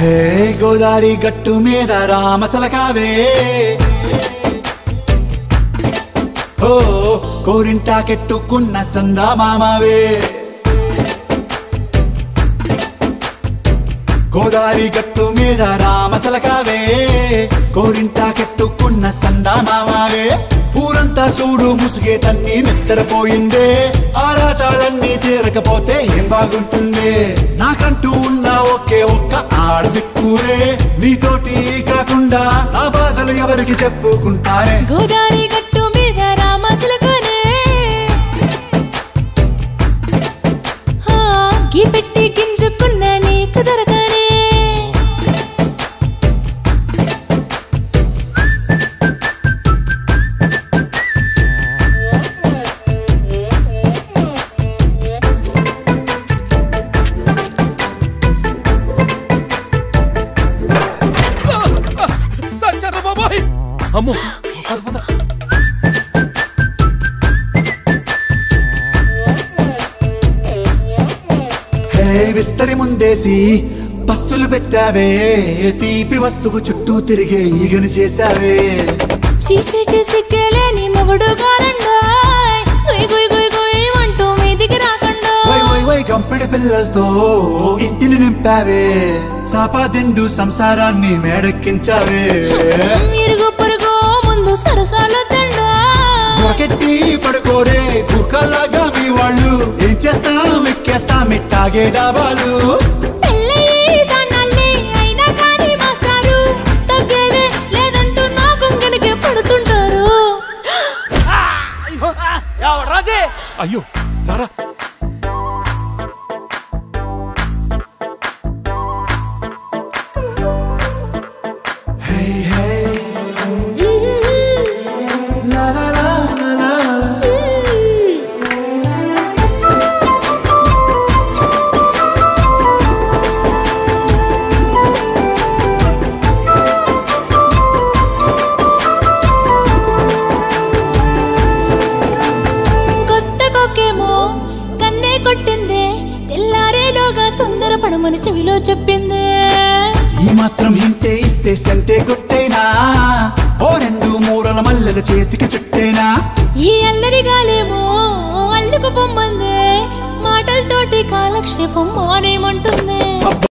హే గోదారి గట్టు మీద రామసలకావే ఓ కోరింటా కెట్టుకున్న సందా మామావే గోదారి గట్టు మీద రామసలకావే కోరింటా కెట్టుకున్న సందా మామావే ఊరంతా చూడు ముసుగే తన్ని నిద్రపోయిందే ఆరాటాలన్నీ తీరకపోతే ఏం బాగుంటుంది నాకంటూ ఉన్న ఒకే ఒక్క ఆడదిక్కురే నీతోటి కాకుండా నా బాధలు ఎవరికి చెప్పుకుంటారే గోదారి గట్టు మీద రామసలకానే గీ పెట్టి గింజుకున్న నీకు దొరకనే అమ్మో హే విస్తరి ముందేసి పస్తులు పెట్టావే తీపి వస్తువు చుట్టూ తిరిగే ఈగని చేసావే చీచీ చేసి కేలేని మొగుడు గారండాయ్ గుయ్ గుయ్ గుయ్ గుయ్ అంటూ మీదికి రాకండా వై వై వై గంపెడి పిల్లలతో ఇంటిని నింపావే సాపాదిండు సంసారాన్ని మేడెక్కించావే ఇరుగు పొరుగు ముందు సరసాల తండా దొరకెట్టి పడుకోరే కుక్కలాగా మీ వాళ్ళు ఏం చేస్తాం ఎక్కేస్తాం ఇట్టాగే డాబాలు పెళ్ళయి సన్నాళ్ళే అయినా కానీ మాస్తారు తగ్గేదే లేదంటూ నా కొంగనికే పడుతుంటారు అయ్యో రారా Hey, hey. La la la la la la. కొత్త కొక్కేమో కన్నే కొట్టిందే తెల్లారేలోగా తొందరపడమని చెవిలో చెప్పిందే ఈ మాత్రం హింటే ఇస్తే సెంటే కొట్టేనా ఓ రెండు మూరల మల్లెల చేతికి చుట్టేనా ఈ అల్లరి గాలేమో అల్లుకు పొమ్మందే మాటలతోటి కాలక్షేపం మానేమంటుందే